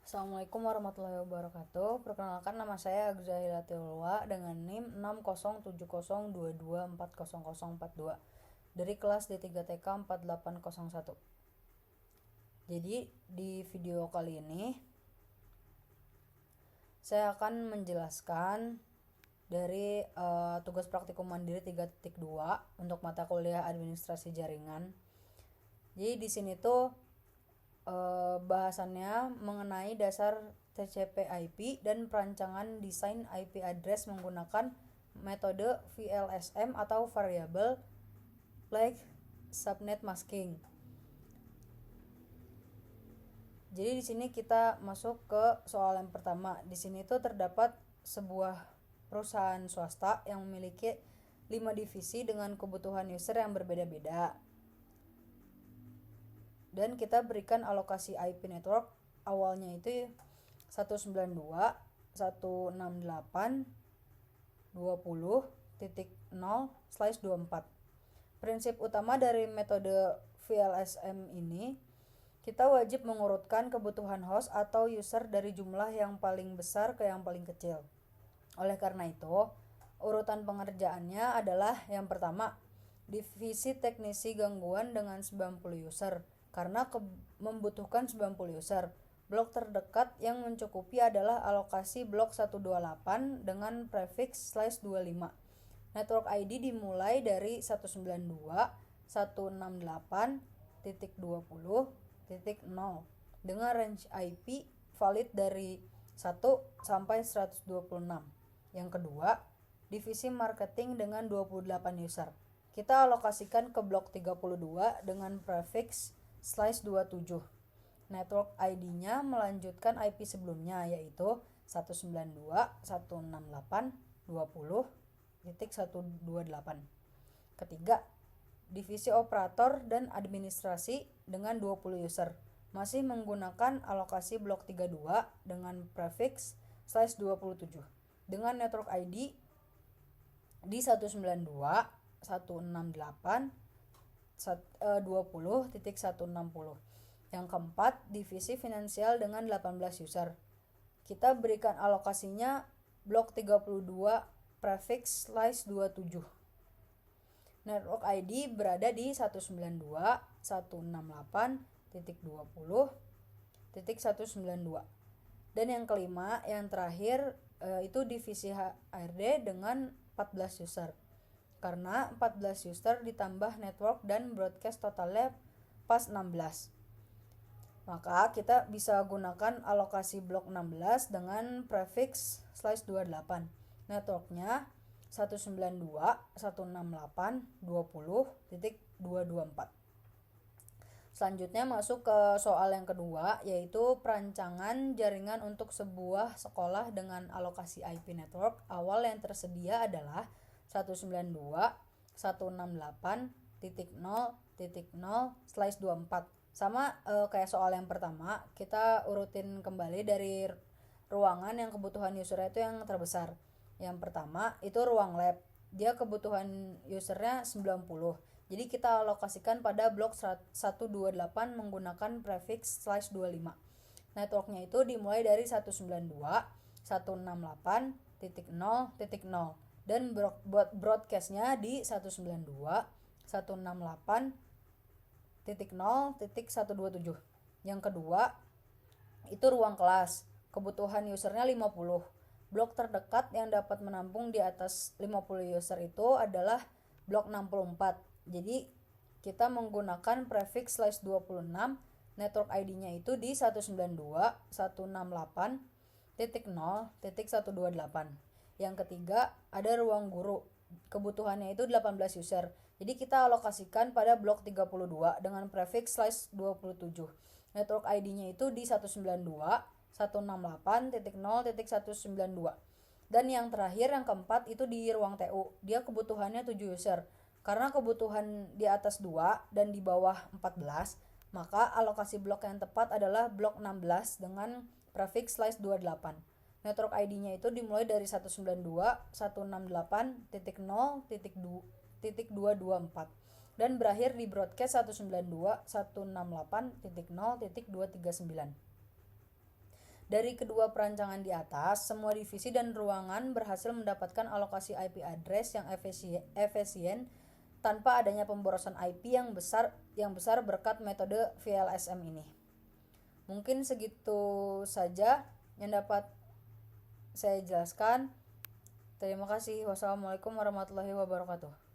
Assalamualaikum warahmatullahi wabarakatuh. Perkenalkan, nama saya Agza Hilatiulwa dengan NIM 60702240042 dari kelas D3TK 4801. Jadi di video kali ini saya akan menjelaskan dari tugas praktikum mandiri 3.2 untuk mata kuliah administrasi jaringan. Jadi di sini tuh bahasannya mengenai dasar TCP/IP dan perancangan desain IP address menggunakan metode VLSM atau Variable Length Subnet Masking. Jadi di sini kita masuk ke soal yang pertama. Di sini tuh terdapat sebuah perusahaan swasta yang memiliki 5 divisi dengan kebutuhan user yang berbeda-beda. Dan kita berikan alokasi IP network awalnya itu 192.168.20.0/24. Prinsip utama dari metode VLSM ini, kita wajib mengurutkan kebutuhan host atau user dari jumlah yang paling besar ke yang paling kecil. Oleh karena itu, urutan pengerjaannya adalah yang pertama, divisi teknisi gangguan dengan 90 user. Karena membutuhkan 90 user, blok terdekat yang mencukupi adalah alokasi blok 128 dengan prefix /25. Network ID dimulai dari 192.168.20.0 dengan range IP valid dari 1 sampai 126. Yang kedua, divisi marketing dengan 28 user. Kita alokasikan ke blok 32 dengan prefix /27. Network ID-nya melanjutkan IP sebelumnya, yaitu 192.168.20.128. Ketiga, divisi operator dan administrasi dengan 20 user masih menggunakan alokasi blok 32 dengan prefix /27 dengan network ID di 192.168.20.160. Yang keempat, divisi finansial dengan 18 user. Kita berikan alokasinya blok 32 prefix /27. Network ID berada di 192.168.20.192. Dan yang kelima, yang terakhir itu divisi HRD dengan 14 user. Karena 14 user ditambah network dan broadcast totalnya pas 16. Maka kita bisa gunakan alokasi blok 16 dengan prefix /28. Networknya 192.168.20.224. Selanjutnya masuk ke soal yang kedua, yaitu perancangan jaringan untuk sebuah sekolah dengan alokasi IP network. Awal yang tersedia adalah 192.168.0.0/24. Sama kayak soal yang pertama, kita urutin kembali dari ruangan yang kebutuhan usernya itu yang terbesar. Yang pertama itu ruang lab, dia kebutuhan usernya 90. Jadi kita alokasikan pada blok 128 menggunakan prefix /25. Networknya itu dimulai dari 192.168.0.0 dan broadcastnya di 192.168.0.127. Yang kedua itu ruang kelas, kebutuhan usernya 50. Blok terdekat yang dapat menampung di atas 50 user itu adalah blok 64. Jadi kita menggunakan prefix /26. Network ID-nya itu di 192.168.0.128. Yang ketiga ada ruang guru, kebutuhannya itu 18 user. Jadi kita alokasikan pada blok 32 dengan prefix /27. Network ID-nya itu di 192.168.0.192. Dan yang terakhir, yang keempat itu di ruang TU. Dia kebutuhannya 7 user. Karena kebutuhan di atas 2 dan di bawah 14, maka alokasi blok yang tepat adalah blok 16 dengan prefix /28. Network ID-nya itu dimulai dari 192.168.0.224 dan berakhir di broadcast 192.168.0.239. Dari kedua perancangan di atas, semua divisi dan ruangan berhasil mendapatkan alokasi IP address yang efisien tanpa adanya pemborosan IP yang besar berkat metode VLSM ini. Mungkin segitu saja yang dapat saya jelaskan. Terima kasih. Wassalamualaikum warahmatullahi wabarakatuh.